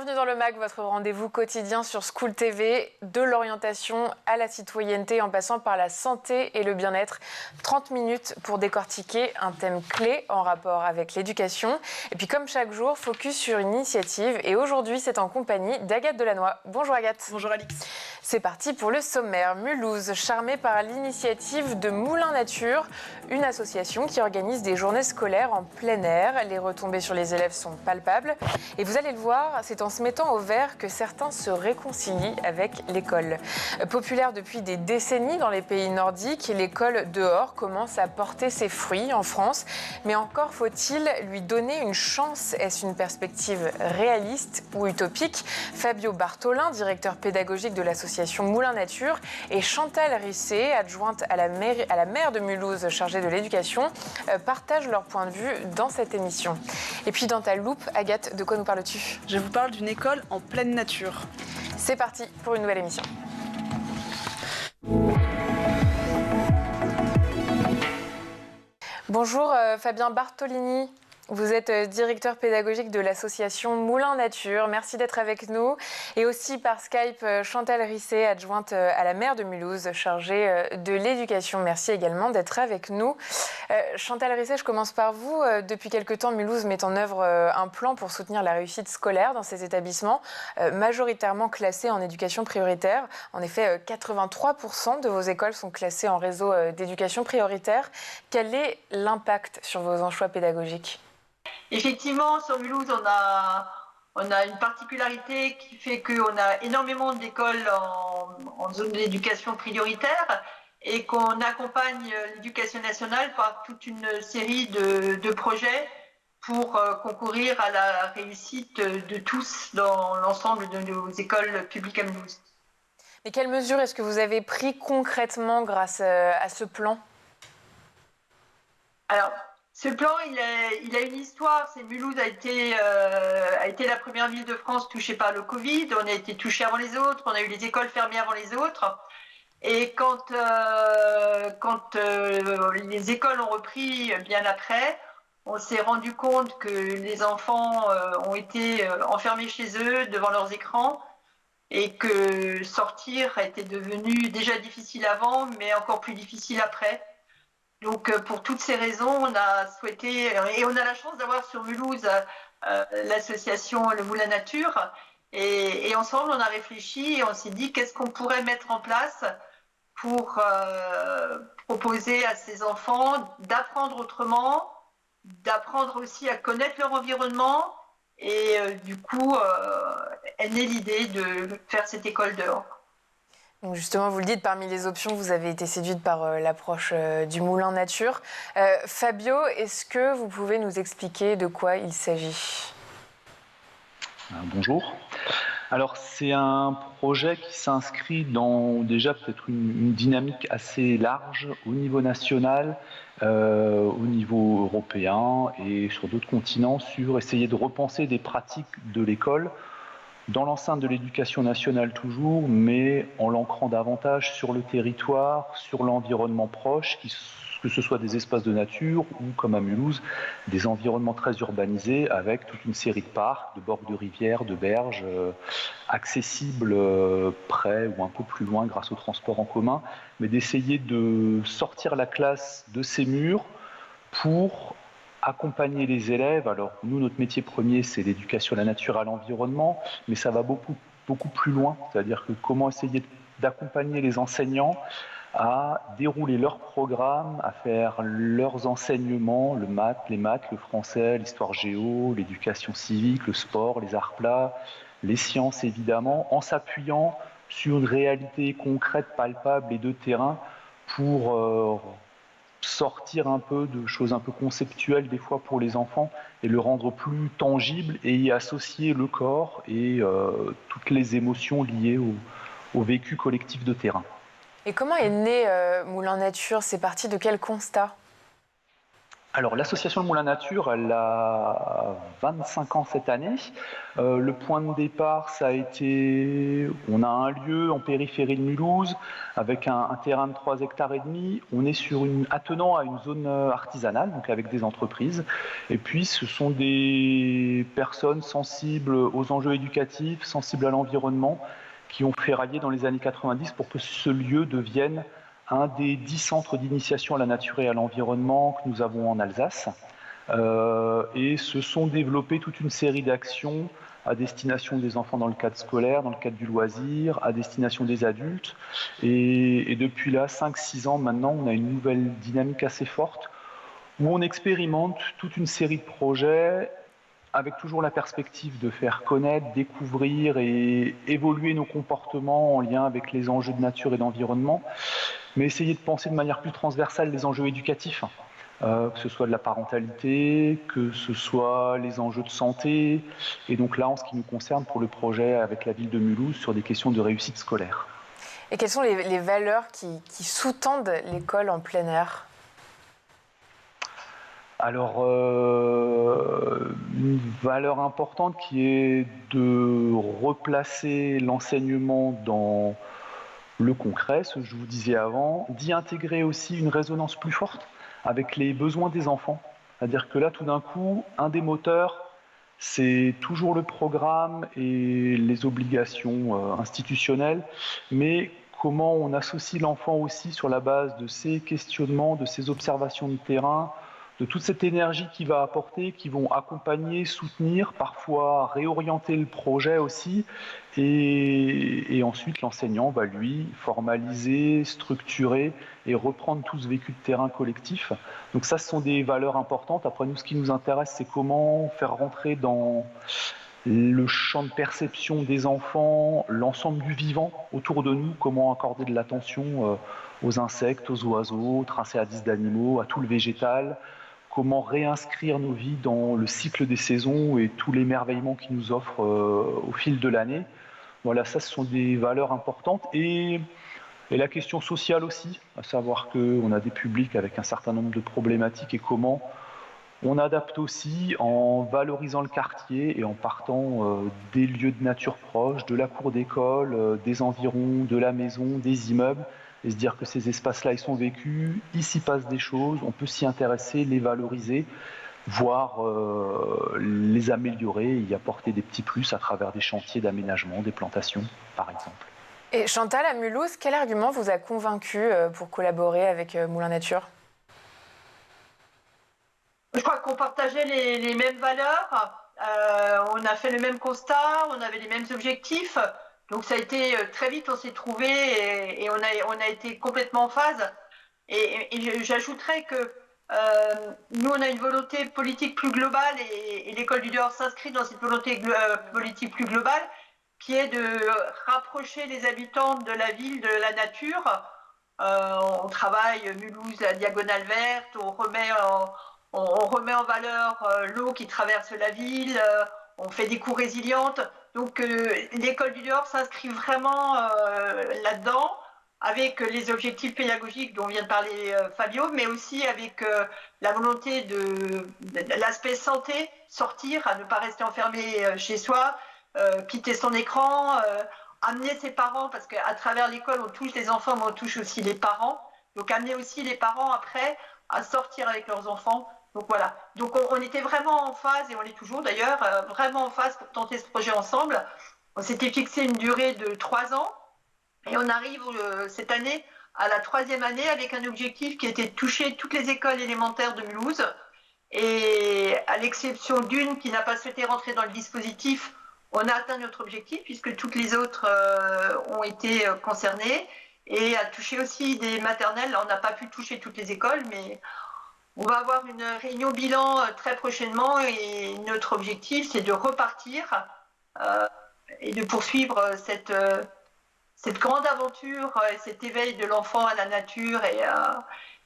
Bienvenue dans le MAG, votre rendez-vous quotidien sur School TV, de l'orientation à la citoyenneté en passant par la santé et le bien-être. 30 minutes pour décortiquer un thème clé en rapport avec l'éducation. Et puis comme chaque jour, focus sur une initiative. Et aujourd'hui, c'est en compagnie d'Agathe Delannoy. Bonjour Agathe. Bonjour Alix. C'est parti pour le sommaire. Mulhouse, charmée par l'initiative de Moulin Nature, une association qui organise des journées scolaires en plein air. Les retombées sur les élèves sont palpables. Et vous allez le voir, c'est en se mettant au vert que certains se réconcilient avec l'école. Populaire depuis des décennies dans les pays nordiques, l'école dehors commence à porter ses fruits en France. Mais encore faut-il lui donner une chance. Est-ce une perspective réaliste ou utopique? Fabio Bartholin, directeur pédagogique de l'association Moulin Nature, et Chantal Risset, adjointe à la maire de Mulhouse chargée de l'éducation, partagent leur point de vue dans cette émission. Et puis dans ta loupe, Agathe, de quoi nous parles-tu? Je vous parle d'une école en pleine nature. C'est parti pour une nouvelle émission. Bonjour Fabien Bartholini. Vous êtes directeur pédagogique de l'association Moulin Nature. Merci d'être avec nous. Et aussi par Skype, Chantal Risset, adjointe à la maire de Mulhouse, chargée de l'éducation. Merci également d'être avec nous. Chantal Risset, je commence par vous. Depuis quelque temps, Mulhouse met en œuvre un plan pour soutenir la réussite scolaire dans ces établissements, majoritairement classés en éducation prioritaire. En effet, 83% de vos écoles sont classées en réseau d'éducation prioritaire. Quel est l'impact sur vos choix pédagogiques ? Effectivement, sur Mulhouse, on a une particularité qui fait qu'on a énormément d'écoles en zone d'éducation prioritaire et qu'on accompagne l'éducation nationale par toute une série de projets pour concourir à la réussite de tous dans l'ensemble de nos écoles publiques à Mulhouse. Mais quelles mesures est-ce que vous avez pris concrètement grâce à ce plan ? Alors, ce plan, il a une histoire. Mulhouse a été la première ville de France touchée par le Covid. On a été touché avant les autres. On a eu les écoles fermées avant les autres. Et quand les écoles ont repris bien après, on s'est rendu compte que les enfants ont été enfermés chez eux devant leurs écrans et que sortir était devenu déjà difficile avant, mais encore plus difficile après. Donc, pour toutes ces raisons, on a souhaité, et on a la chance d'avoir sur Mulhouse l'association Le Moulin Nature, et ensemble, on a réfléchi et on s'est dit qu'est-ce qu'on pourrait mettre en place pour proposer à ces enfants d'apprendre autrement, d'apprendre aussi à connaître leur environnement, et du coup, est née l'idée de faire cette école dehors. Donc justement, vous le dites, parmi les options, vous avez été séduite par l'approche du Moulin Nature. Fabio, est-ce que vous pouvez nous expliquer de quoi il s'agit ? Bonjour. Alors c'est un projet qui s'inscrit dans déjà peut-être une dynamique assez large au niveau national, au niveau européen et sur d'autres continents, sur essayer de repenser des pratiques de l'école dans l'enceinte de l'éducation nationale toujours, mais en l'ancrant davantage sur le territoire, sur l'environnement proche, que ce soit des espaces de nature ou, comme à Mulhouse, des environnements très urbanisés avec toute une série de parcs, de bords de rivières, de berges, accessibles près ou un peu plus loin grâce au transport en commun, mais d'essayer de sortir la classe de ces murs pour accompagner les élèves. Alors nous, notre métier premier, c'est l'éducation à la nature, à l'environnement, mais ça va beaucoup plus loin, c'est-à-dire que comment essayer d'accompagner les enseignants à dérouler leurs programmes, à faire leurs enseignements, les maths, le français, l'histoire géo, l'éducation civique, le sport, les arts plats, les sciences évidemment, en s'appuyant sur une réalité concrète, palpable et de terrain pour sortir un peu de choses un peu conceptuelles des fois pour les enfants et le rendre plus tangible et y associer le corps et toutes les émotions liées au vécu collectif de terrain. Et comment est né Moulin Nature? C'est parti de quel constat? Alors, l'association Le Moulin Nature, elle a 25 ans cette année. Le point de départ, ça a été, on a un lieu en périphérie de Mulhouse avec un terrain de 3 hectares et demi. On est attenant à une zone artisanale, donc avec des entreprises. Et puis, ce sont des personnes sensibles aux enjeux éducatifs, sensibles à l'environnement, qui ont ferraillé dans les années 90 pour que ce lieu devienne un des 10 centres d'initiation à la nature et à l'environnement que nous avons en Alsace. Et se sont développées toute une série d'actions à destination des enfants dans le cadre scolaire, dans le cadre du loisir, à destination des adultes. Et depuis là, 5-6 ans maintenant, on a une nouvelle dynamique assez forte où on expérimente toute une série de projets avec toujours la perspective de faire connaître, découvrir et évoluer nos comportements en lien avec les enjeux de nature et d'environnement, mais essayer de penser de manière plus transversale les enjeux éducatifs, que ce soit de la parentalité, que ce soit les enjeux de santé, et donc là, en ce qui nous concerne, pour le projet avec la ville de Mulhouse, sur des questions de réussite scolaire. Et quelles sont les valeurs qui sous-tendent l'école en plein air ? Alors, une valeur importante qui est de replacer l'enseignement dans le concret, ce que je vous disais avant, d'y intégrer aussi une résonance plus forte avec les besoins des enfants. C'est-à-dire que là, tout d'un coup, un des moteurs, c'est toujours le programme et les obligations institutionnelles, mais comment on associe l'enfant aussi sur la base de ses questionnements, de ses observations de terrain, de toute cette énergie qu'il va apporter, qui vont accompagner, soutenir, parfois réorienter le projet aussi. Et ensuite, l'enseignant va, lui, formaliser, structurer et reprendre tout ce vécu de terrain collectif. Donc ça, ce sont des valeurs importantes. Après, nous, ce qui nous intéresse, c'est comment faire rentrer dans le champ de perception des enfants, l'ensemble du vivant autour de nous, comment accorder de l'attention aux insectes, aux oiseaux, aux tracéadis d'animaux, à tout le végétal, comment réinscrire nos vies dans le cycle des saisons et tout l'émerveillement qu'ils nous offrent au fil de l'année. Voilà, ça, ce sont des valeurs importantes. Et la question sociale aussi, à savoir qu'on a des publics avec un certain nombre de problématiques et comment on adapte aussi en valorisant le quartier et en partant des lieux de nature proches, de la cour d'école, des environs, de la maison, des immeubles, et se dire que ces espaces-là, ils sont vécus, il s'y passe des choses, on peut s'y intéresser, les valoriser, voire les améliorer et y apporter des petits plus à travers des chantiers d'aménagement, des plantations, par exemple. Et Chantal, à Mulhouse, quel argument vous a convaincu pour collaborer avec Moulin Nature ? Je crois qu'on partageait les mêmes valeurs, on a fait le même constat, on avait les mêmes objectifs. Donc ça a été très vite, on s'est trouvés et on a été complètement en phase. Et j'ajouterais que nous, on a une volonté politique plus globale et l'école du dehors s'inscrit dans cette volonté politique plus globale qui est de rapprocher les habitants de la ville, de la nature. On travaille Mulhouse, la diagonale verte, on remet en valeur l'eau qui traverse la ville, on fait des cours résilientes. Donc l'école du dehors s'inscrit vraiment là-dedans, avec les objectifs pédagogiques dont vient de parler Fabio, mais aussi avec la volonté de l'aspect santé, sortir, à ne pas rester enfermé chez soi, quitter son écran, amener ses parents, parce qu'à travers l'école, on touche les enfants, mais on touche aussi les parents. Donc amener aussi les parents après à sortir avec leurs enfants. Donc voilà, donc on était vraiment en phase, et on est toujours d'ailleurs, vraiment en phase pour tenter ce projet ensemble. On s'était fixé une durée de 3 ans, et on arrive cette année à la 3e année avec un objectif qui était de toucher toutes les écoles élémentaires de Mulhouse, et à l'exception d'une qui n'a pas souhaité rentrer dans le dispositif, on a atteint notre objectif puisque toutes les autres ont été concernées, et à toucher aussi des maternelles. On n'a pas pu toucher toutes les écoles, mais on va avoir une réunion bilan très prochainement, et notre objectif, c'est de repartir et de poursuivre cette grande aventure, cet éveil de l'enfant à la nature et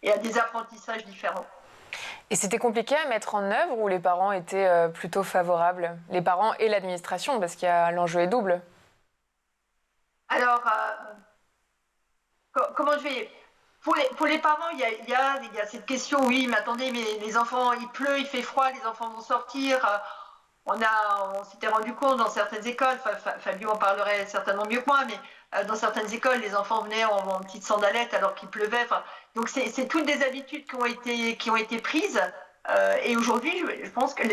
à des apprentissages différents. Et c'était compliqué à mettre en œuvre, ou les parents étaient plutôt favorables ? Les parents et l'administration, parce qu'il y a l'enjeu est double. Alors, comment je vais... pour les parents, il y a cette question, oui, mais attendez, mais les enfants, il pleut, il fait froid, les enfants vont sortir. On s'était rendu compte dans certaines écoles, Fabio en parlerait certainement mieux que moi, mais dans certaines écoles, les enfants venaient en petites sandalettes alors qu'il pleuvait. Donc c'est toutes des habitudes qui ont été prises. Et aujourd'hui, je pense que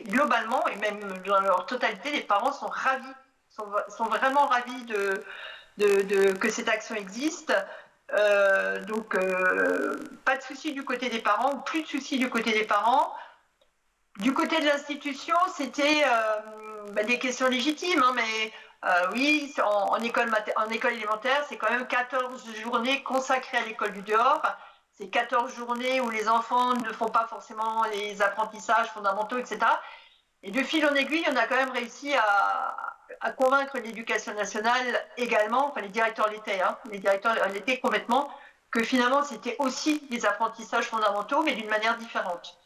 globalement, et même dans leur totalité, les parents sont ravis, sont vraiment ravis que cette action existe. Donc, pas de souci du côté des parents, ou plus de soucis du côté des parents. Du côté de l'institution, c'était des questions légitimes, hein, mais oui, en école élémentaire, c'est quand même 14 journées consacrées à l'école du dehors. C'est 14 journées où les enfants ne font pas forcément les apprentissages fondamentaux, etc. Et de fil en aiguille, on a quand même réussi à convaincre l'éducation nationale également, enfin les directeurs l'étaient complètement, que finalement c'était aussi des apprentissages fondamentaux, mais d'une manière différente.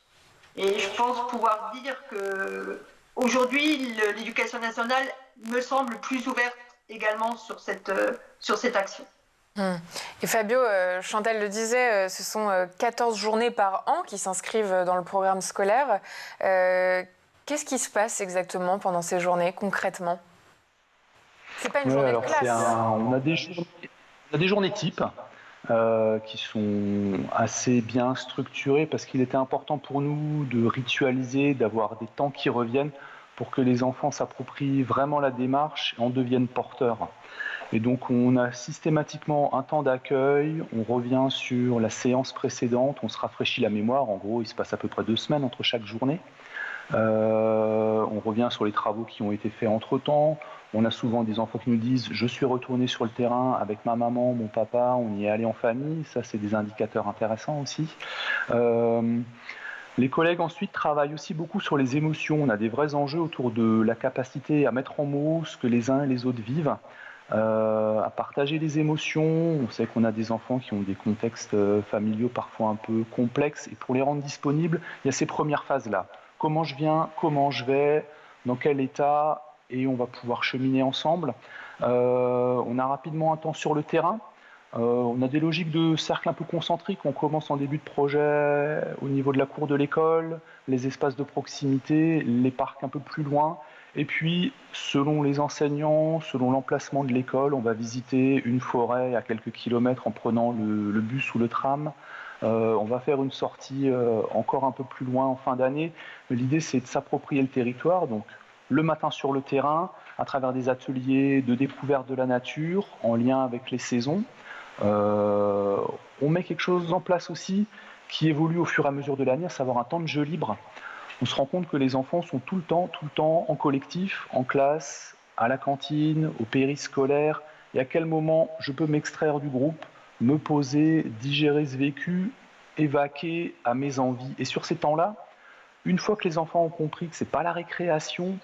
Et je pense pouvoir dire que aujourd'hui, l'éducation nationale me semble plus ouverte également sur cette action. Et Fabio, Chantal le disait, ce sont 14 journées par an qui s'inscrivent dans le programme scolaire. Qu'est-ce qui se passe exactement pendant ces journées, concrètement ? C'est pas une journée de classe. On a des journées types qui sont assez bien structurées parce qu'il était important pour nous de ritualiser, d'avoir des temps qui reviennent pour que les enfants s'approprient vraiment la démarche et en deviennent porteurs. Et donc on a systématiquement un temps d'accueil, on revient sur la séance précédente, on se rafraîchit la mémoire, en gros il se passe à peu près 2 semaines entre chaque journée. On revient sur les travaux qui ont été faits entre-temps. On a souvent des enfants qui nous disent « je suis retourné sur le terrain avec ma maman, mon papa, on y est allé en famille ». Ça, c'est des indicateurs intéressants aussi. Les collègues ensuite travaillent aussi beaucoup sur les émotions. On a des vrais enjeux autour de la capacité à mettre en mots ce que les uns et les autres vivent, à partager les émotions. On sait qu'on a des enfants qui ont des contextes familiaux parfois un peu complexes. Et pour les rendre disponibles, il y a ces premières phases-là. Comment je viens, comment je vais, dans quel état, et on va pouvoir cheminer ensemble. On a rapidement un temps sur le terrain. On a des logiques de cercle un peu concentriques. On commence en début de projet au niveau de la cour de l'école, les espaces de proximité, les parcs un peu plus loin. Et puis, selon les enseignants, selon l'emplacement de l'école, on va visiter une forêt à quelques kilomètres en prenant le bus ou le tram. On va faire une sortie encore un peu plus loin en fin d'année. Mais l'idée, c'est de s'approprier le territoire. Donc, le matin sur le terrain, à travers des ateliers de découverte de la nature, en lien avec les saisons. On met quelque chose en place aussi qui évolue au fur et à mesure de l'année, à savoir un temps de jeu libre. On se rend compte que les enfants sont tout le temps en collectif, en classe, à la cantine, au périscolaire. Et à quel moment je peux m'extraire du groupe, me poser, digérer ce vécu, évacuer à mes envies. Et sur ces temps-là, une fois que les enfants ont compris que ce n'est pas la récréation,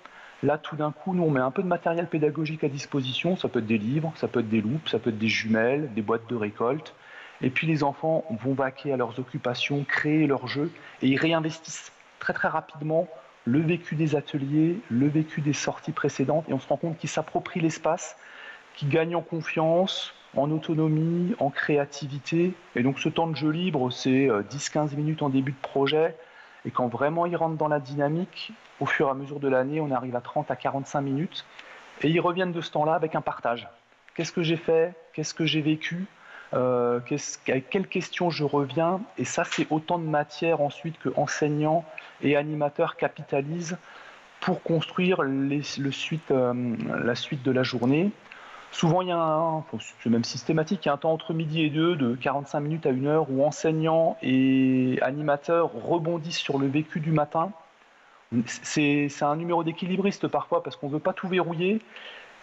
là, tout d'un coup, nous, on met un peu de matériel pédagogique à disposition. Ça peut être des livres, ça peut être des loupes, ça peut être des jumelles, des boîtes de récolte. Et puis, les enfants vont vaquer à leurs occupations, créer leurs jeux, et ils réinvestissent très, très rapidement le vécu des ateliers, le vécu des sorties précédentes. Et on se rend compte qu'ils s'approprient l'espace, qu'ils gagnent en confiance, en autonomie, en créativité. Et donc, ce temps de jeu libre, c'est 10-15 minutes en début de projet. Et quand vraiment ils rentrent dans la dynamique, au fur et à mesure de l'année, on arrive à 30 à 45 minutes. Et ils reviennent de ce temps-là avec un partage. Qu'est-ce que j'ai fait ? Qu'est-ce que j'ai vécu ? Avec quelles questions je reviens ? Et ça, c'est autant de matière ensuite que enseignants et animateurs capitalisent pour construire la suite de la journée. Souvent, il y a c'est même systématique, il y a un temps entre midi et 2 de 45 minutes à 1 heure où enseignants et animateurs rebondissent sur le vécu du matin. C'est un numéro d'équilibriste parfois parce qu'on ne veut pas tout verrouiller.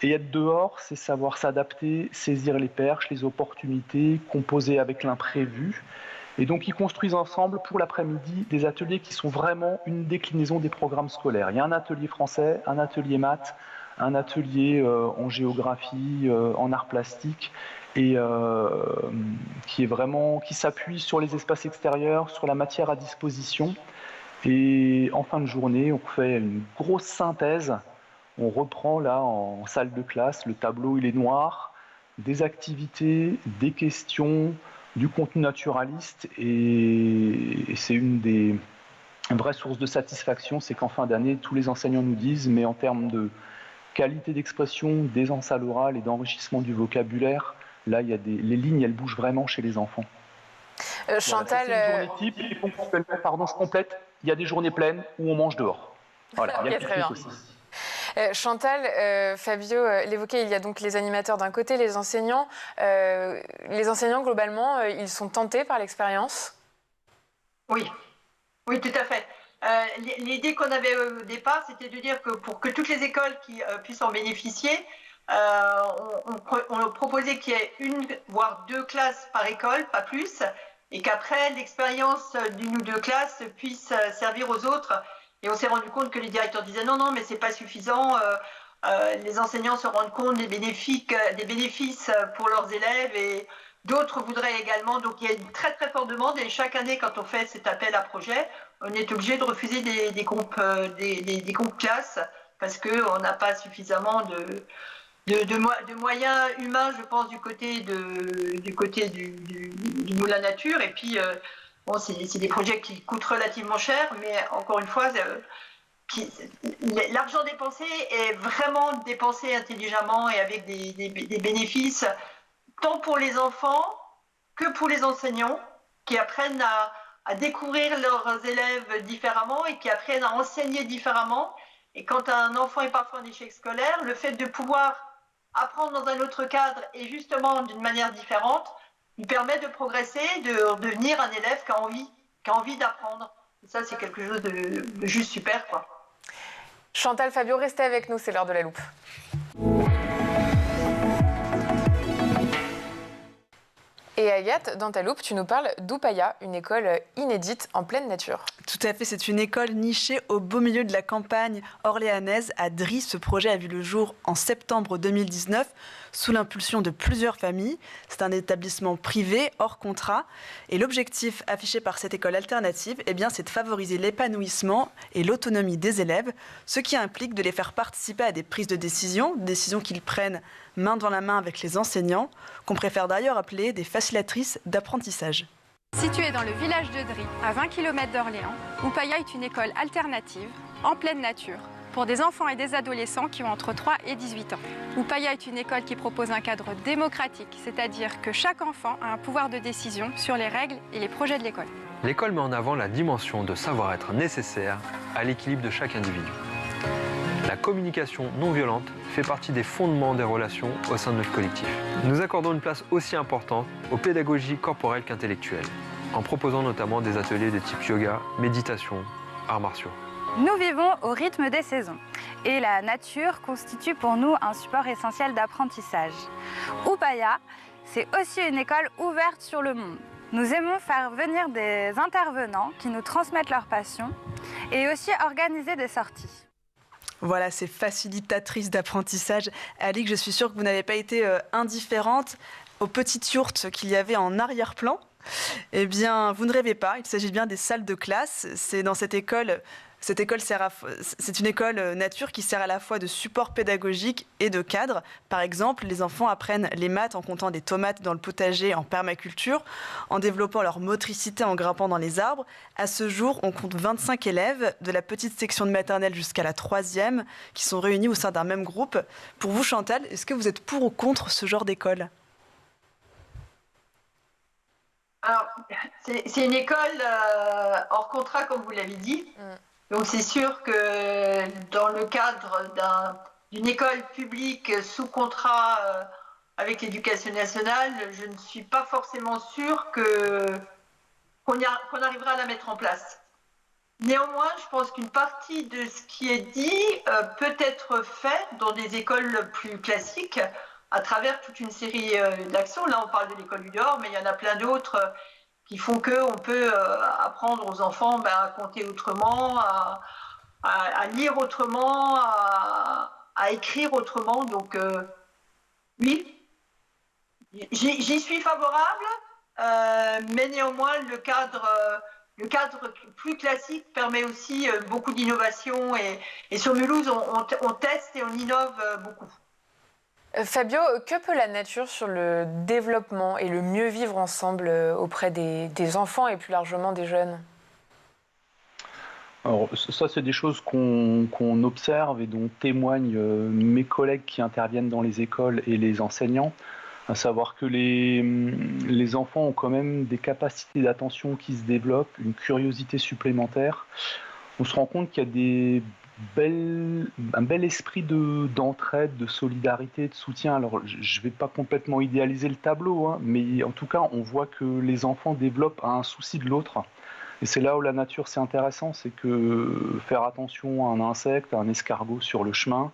Et être dehors, c'est savoir s'adapter, saisir les perches, les opportunités, composer avec l'imprévu. Et donc, ils construisent ensemble pour l'après-midi des ateliers qui sont vraiment une déclinaison des programmes scolaires. Il y a un atelier français, un atelier maths, un atelier en géographie, en arts plastiques, et qui s'appuie sur les espaces extérieurs, sur la matière à disposition. Et en fin de journée, on fait une grosse synthèse. On reprend là en salle de classe, le tableau il est noir, des activités, des questions, du contenu naturaliste et c'est une des vraies sources de satisfaction, c'est qu'en fin d'année, tous les enseignants nous disent, mais en termes de qualité d'expression, d'aisance à l'oral et d'enrichissement du vocabulaire, là, les lignes, elles bougent vraiment chez les enfants. Chantal... Voilà, c'est une journée type, et je complète, il y a des journées pleines où on mange dehors. Voilà, il y a le pique-nique aussi. Chantal, Fabio l'évoquait, il y a donc les animateurs d'un côté, les enseignants. Les enseignants, globalement, ils sont tentés par l'expérience? Oui, tout à fait. L'idée qu'on avait au départ, c'était de dire que pour que toutes les écoles qui puissent en bénéficier, on proposait qu'il y ait une, voire 2 classes par école, pas plus, et qu'après, l'expérience d'une ou 2 classes puisse servir aux autres. Et on s'est rendu compte que les directeurs disaient non, mais c'est pas suffisant. Les enseignants se rendent compte des bénéfices pour leurs élèves et d'autres voudraient également. Donc il y a une très très forte demande et chaque année, quand on fait cet appel à projet, on est obligé de refuser des groupes classes parce qu'on n'a pas suffisamment de moyens humains, je pense, du côté du Moulin Nature. Et puis, bon, c'est des projets qui coûtent relativement cher, mais encore une fois, l'argent dépensé est vraiment dépensé intelligemment et avec des bénéfices, tant pour les enfants que pour les enseignants, qui apprennent à découvrir leurs élèves différemment et qui apprennent à enseigner différemment. Et quand un enfant est parfois en échec scolaire, le fait de pouvoir apprendre dans un autre cadre et justement d'une manière différente, lui permet de progresser, de devenir un élève qui a envie d'apprendre. Et ça, c'est quelque chose de juste super, quoi. Chantal, Fabio, restez avec nous, c'est l'heure de la loupe. Et Agathe, dans ta loupe, tu nous parles d'Upaya, une école inédite en pleine nature. Tout à fait, c'est une école nichée au beau milieu de la campagne orléanaise à Drie. Ce projet a vu le jour en septembre 2019 sous l'impulsion de plusieurs familles. C'est un établissement privé hors contrat et l'objectif affiché par cette école alternative, c'est de favoriser l'épanouissement et l'autonomie des élèves, ce qui implique de les faire participer à des prises de décisions qu'ils prennent main dans la main avec les enseignants, qu'on préfère d'ailleurs appeler des facilitatrices d'apprentissage. Située dans le village de Drie, à 20 km d'Orléans, Upaya est une école alternative, en pleine nature, pour des enfants et des adolescents qui ont entre 3 et 18 ans. Upaya est une école qui propose un cadre démocratique, c'est-à-dire que chaque enfant a un pouvoir de décision sur les règles et les projets de l'école. L'école met en avant la dimension de savoir-être nécessaire à l'équilibre de chaque individu. La communication non violente fait partie des fondements des relations au sein de notre collectif. Nous accordons une place aussi importante aux pédagogies corporelles qu'intellectuelles, en proposant notamment des ateliers de type yoga, méditation, arts martiaux. Nous vivons au rythme des saisons et la nature constitue pour nous un support essentiel d'apprentissage. Upaya, c'est aussi une école ouverte sur le monde. Nous aimons faire venir des intervenants qui nous transmettent leur passion et aussi organiser des sorties. Voilà, ces facilitatrices d'apprentissage. Alix, je suis sûre que vous n'avez pas été indifférente aux petites yourtes qu'il y avait en arrière-plan. Eh bien, vous ne rêvez pas, il s'agit bien des salles de classe. C'est dans cette école c'est une école nature qui sert à la fois de support pédagogique et de cadre. Par exemple, les enfants apprennent les maths en comptant des tomates dans le potager en permaculture, en développant leur motricité en grimpant dans les arbres. À ce jour, on compte 25 élèves, de la petite section de maternelle jusqu'à la 3e, qui sont réunis au sein d'un même groupe. Pour vous, Chantal, est-ce que vous êtes pour ou contre ce genre d'école ? Alors, c'est une école hors contrat, comme vous l'avez dit. Donc c'est sûr que dans le cadre d'une école publique sous contrat avec l'éducation nationale, je ne suis pas forcément sûre qu'on arrivera à la mettre en place. Néanmoins, je pense qu'une partie de ce qui est dit peut être fait dans des écoles plus classiques à travers toute une série d'actions. Là, on parle de l'école du dehors, mais il y en a plein d'autres qui font qu'on peut apprendre aux enfants à compter autrement, à lire autrement, à écrire autrement. Donc, oui, j'y suis favorable, mais néanmoins, le cadre plus classique permet aussi beaucoup d'innovation. Et sur Mulhouse, on teste et on innove beaucoup. Fabio, que peut la nature sur le développement et le mieux vivre ensemble auprès des enfants et plus largement des jeunes? Alors, ça, c'est des choses qu'on observe et dont témoignent mes collègues qui interviennent dans les écoles et les enseignants, à savoir que les enfants ont quand même des capacités d'attention qui se développent, une curiosité supplémentaire. On se rend compte qu'il y a un bel esprit d'entraide, de solidarité, de soutien. Alors, je ne vais pas complètement idéaliser le tableau, hein, mais en tout cas, on voit que les enfants développent un souci de l'autre. Et c'est là où la nature, c'est intéressant, c'est que faire attention à un insecte, à un escargot sur le chemin,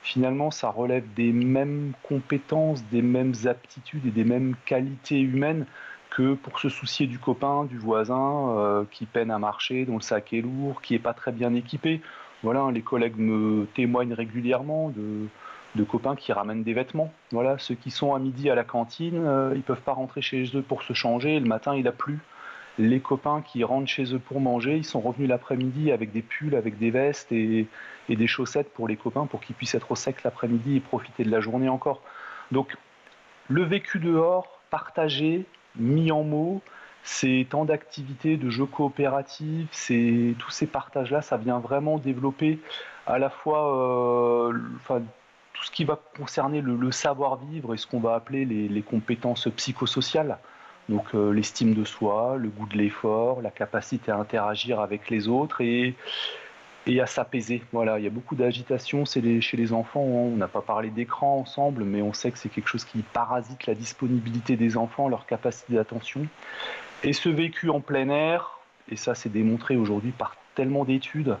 finalement, ça relève des mêmes compétences, des mêmes aptitudes et des mêmes qualités humaines que pour se soucier du copain, du voisin, qui peine à marcher, dont le sac est lourd, qui n'est pas très bien équipé. Voilà, les collègues me témoignent régulièrement de copains qui ramènent des vêtements. Voilà, ceux qui sont à midi à la cantine, ils ne peuvent pas rentrer chez eux pour se changer, et le matin, il a plu. Les copains qui rentrent chez eux pour manger, ils sont revenus l'après-midi avec des pulls, avec des vestes et des chaussettes pour les copains pour qu'ils puissent être au sec l'après-midi et profiter de la journée encore. Donc, le vécu dehors, partagé, mis en mots, ces temps d'activité, de jeux coopératifs, tous ces partages-là, ça vient vraiment développer à la fois tout ce qui va concerner le savoir-vivre et ce qu'on va appeler les compétences psychosociales. Donc l'estime de soi, le goût de l'effort, la capacité à interagir avec les autres et à s'apaiser. Voilà, il y a beaucoup d'agitation chez les enfants. Hein. On n'a pas parlé d'écran ensemble, mais on sait que c'est quelque chose qui parasite la disponibilité des enfants, leur capacité d'attention. Et ce vécu en plein air, et ça c'est démontré aujourd'hui par tellement d'études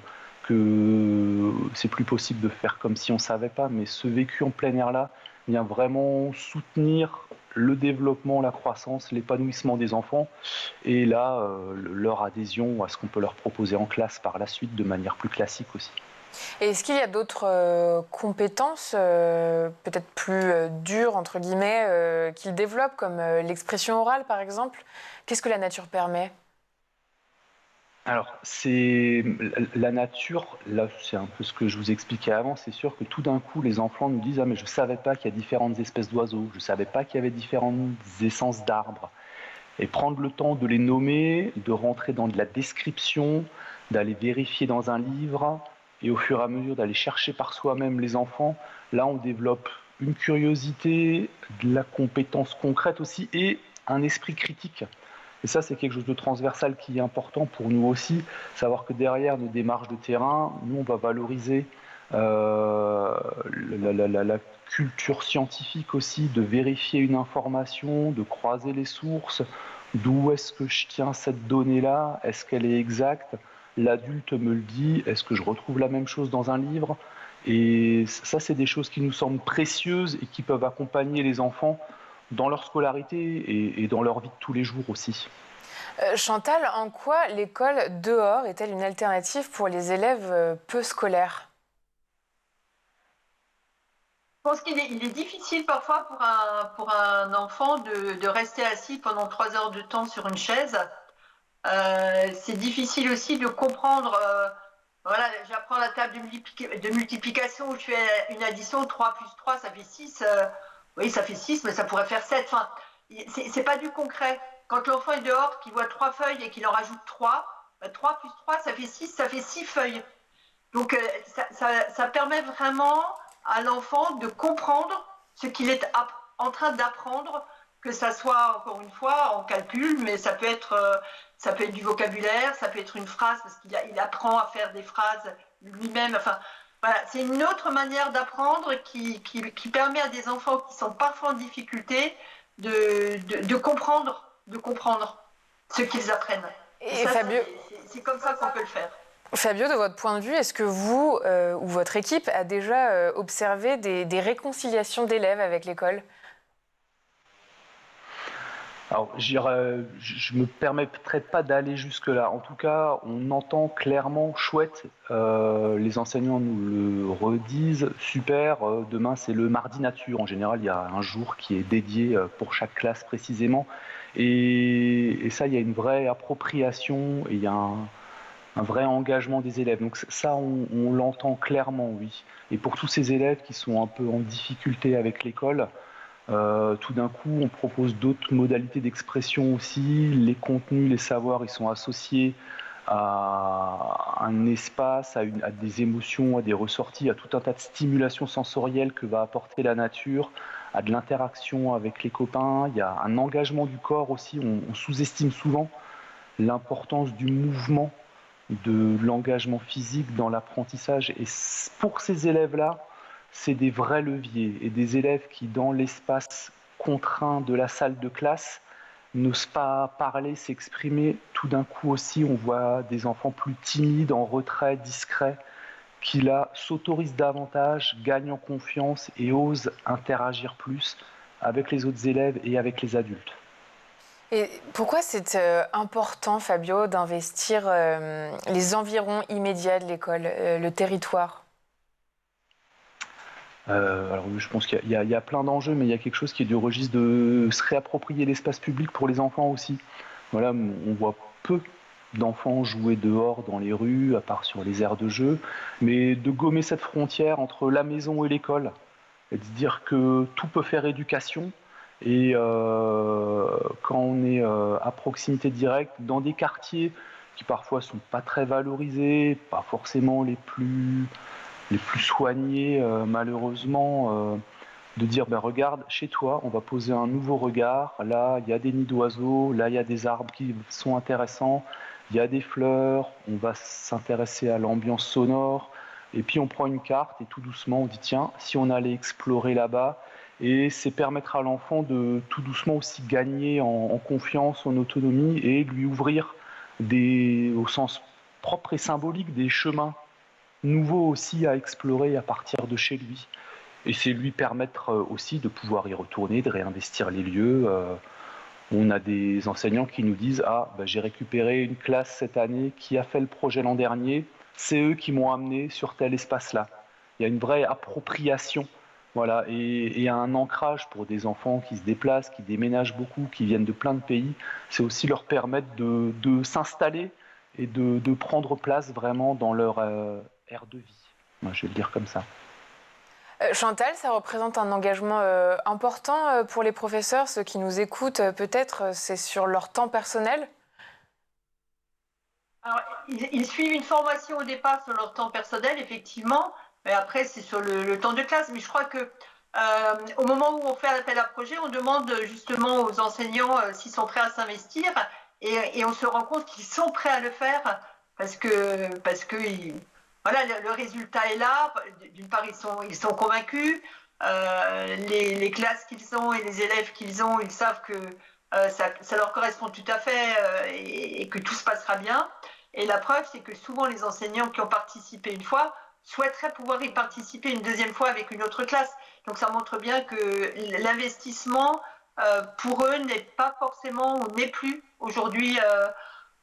que c'est plus possible de faire comme si on ne savait pas, mais ce vécu en plein air-là vient vraiment soutenir le développement, la croissance, l'épanouissement des enfants et là, leur adhésion à ce qu'on peut leur proposer en classe par la suite de manière plus classique aussi. Et est-ce qu'il y a d'autres compétences, peut-être plus dures, entre guillemets, qu'ils développent, comme l'expression orale par exemple? Qu'est-ce que la nature permet? Alors, c'est la nature, là c'est un peu ce que je vous expliquais avant, c'est sûr que tout d'un coup les enfants nous disent « Ah mais je ne savais pas qu'il y a différentes espèces d'oiseaux, je ne savais pas qu'il y avait différentes essences d'arbres ». Et prendre le temps de les nommer, de rentrer dans de la description, d'aller vérifier dans un livre, et au fur et à mesure d'aller chercher par soi-même les enfants, là on développe une curiosité, de la compétence concrète aussi, et un esprit critique. Et ça, c'est quelque chose de transversal qui est important pour nous aussi, savoir que derrière nos démarches de terrain, nous, on va valoriser la culture scientifique aussi, de vérifier une information, de croiser les sources, d'où est-ce que je tiens cette donnée-là, est-ce qu'elle est exacte, l'adulte me le dit, est-ce que je retrouve la même chose dans un livre? Et ça, c'est des choses qui nous semblent précieuses et qui peuvent accompagner les enfants dans leur scolarité et dans leur vie de tous les jours aussi. Chantal, en quoi l'école dehors est-elle une alternative pour les élèves peu scolaires? Je pense qu'il est difficile parfois pour un enfant de rester assis pendant 3 heures de temps sur une chaise. C'est difficile aussi de comprendre, voilà, j'apprends la table de multiplication où je fais une addition, 3 plus 3 ça fait 6, oui ça fait 6 mais ça pourrait faire 7, enfin, c'est pas du concret. Quand l'enfant est dehors, qu'il voit 3 feuilles et qu'il en rajoute 3, 3 plus 3 ça fait 6, ça fait 6 feuilles. Donc ça permet vraiment à l'enfant de comprendre ce qu'il est en train d'apprendre, que ça soit, encore une fois, en calcul, mais ça peut être du vocabulaire, ça peut être une phrase, parce qu'il apprend à faire des phrases lui-même. Enfin, voilà, c'est une autre manière d'apprendre qui permet à des enfants qui sont parfois en difficulté de comprendre ce qu'ils apprennent. Et ça, Fabio, c'est comme ça qu'on peut le faire. Fabio, de votre point de vue, est-ce que vous ou votre équipe a déjà observé des réconciliations d'élèves avec l'école? Alors, je ne me permettrai pas d'aller jusque-là. En tout cas, on entend clairement, chouette, les enseignants nous le redisent, super, demain c'est le mardi nature. En général, il y a un jour qui est dédié pour chaque classe précisément. Et ça, il y a une vraie appropriation et il y a un vrai engagement des élèves. Donc ça, on l'entend clairement, oui. Et pour tous ces élèves qui sont un peu en difficulté avec l'école, tout d'un coup, on propose d'autres modalités d'expression aussi. Les contenus, les savoirs, ils sont associés à un espace, à des émotions, à des ressorties, à tout un tas de stimulations sensorielles que va apporter la nature, à de l'interaction avec les copains. Il y a un engagement du corps aussi. On sous-estime souvent l'importance du mouvement, de l'engagement physique dans l'apprentissage. Et pour ces élèves-là, c'est des vrais leviers. Et des élèves qui, dans l'espace contraint de la salle de classe, n'osent pas parler, s'exprimer. Tout d'un coup aussi, on voit des enfants plus timides, en retrait, discrets, qui là s'autorisent davantage, gagnent en confiance et osent interagir plus avec les autres élèves et avec les adultes. Et pourquoi c'est important, Fabio, d'investir les environs immédiats de l'école, le territoire ? Alors je pense qu'il y a plein d'enjeux, mais il y a quelque chose qui est du registre de se réapproprier l'espace public pour les enfants aussi. Voilà, on voit peu d'enfants jouer dehors dans les rues, à part sur les aires de jeu, mais de gommer cette frontière entre la maison et l'école, et de dire que tout peut faire éducation, et quand on est à proximité directe, dans des quartiers qui parfois sont pas très valorisés, pas forcément les plus soignés, malheureusement, de dire regarde, chez toi, on va poser un nouveau regard. Là, il y a des nids d'oiseaux, là, il y a des arbres qui sont intéressants, il y a des fleurs, on va s'intéresser à l'ambiance sonore. Et puis, on prend une carte et tout doucement, on dit tiens, si on allait explorer là-bas, et c'est permettre à l'enfant de tout doucement aussi gagner en confiance, en autonomie et lui ouvrir au sens propre et symbolique des chemins nouveau aussi à explorer à partir de chez lui. Et c'est lui permettre aussi de pouvoir y retourner, de réinvestir les lieux. On a des enseignants qui nous disent « Ah, j'ai récupéré une classe cette année qui a fait le projet l'an dernier, c'est eux qui m'ont amené sur tel espace-là. » Il y a une vraie appropriation, voilà, et un ancrage pour des enfants qui se déplacent, qui déménagent beaucoup, qui viennent de plein de pays. C'est aussi leur permettre de s'installer et de prendre place vraiment dans leur aire de vie. Moi, je vais le dire comme ça. Chantal, ça représente un engagement important pour les professeurs. Ceux qui nous écoutent, peut-être, c'est sur leur temps personnel. Alors, ils suivent une formation au départ sur leur temps personnel, effectivement, mais après, c'est sur le temps de classe. Mais je crois que au moment où on fait l'appel à projet, on demande justement aux enseignants s'ils sont prêts à s'investir, et on se rend compte qu'ils sont prêts à le faire parce que voilà, le résultat est là. D'une part, ils sont convaincus. Les classes qu'ils ont et les élèves qu'ils ont, ils savent que ça leur correspond tout à fait et que tout se passera bien. Et la preuve, c'est que souvent les enseignants qui ont participé une fois souhaiteraient pouvoir y participer une deuxième fois avec une autre classe. Donc ça montre bien que l'investissement pour eux n'est pas forcément, ou n'est plus aujourd'hui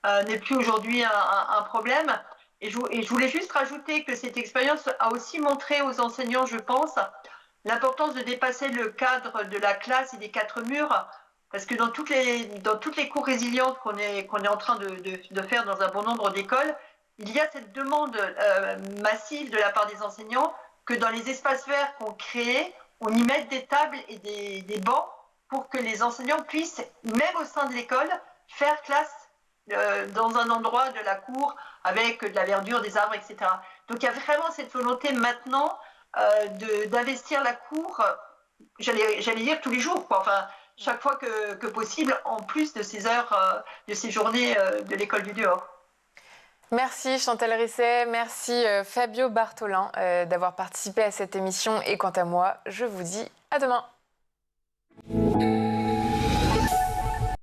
un problème. Et je voulais juste rajouter que cette expérience a aussi montré aux enseignants, je pense, l'importance de dépasser le cadre de la classe et des quatre murs, parce que dans toutes les cours résilientes qu'on est en train de faire dans un bon nombre d'écoles, il y a cette demande massive de la part des enseignants que dans les espaces verts qu'on crée, on y mette des tables et des bancs pour que les enseignants puissent, même au sein de l'école, faire classe dans un endroit de la cour avec de la verdure, des arbres, etc. Donc il y a vraiment cette volonté maintenant d'investir la cour, j'allais dire tous les jours, quoi. Enfin, chaque fois que possible, en plus de ces heures, de ces journées de l'école du dehors. Merci Chantal Risset, merci Fabio Bartholin d'avoir participé à cette émission. Et quant à moi, je vous dis à demain.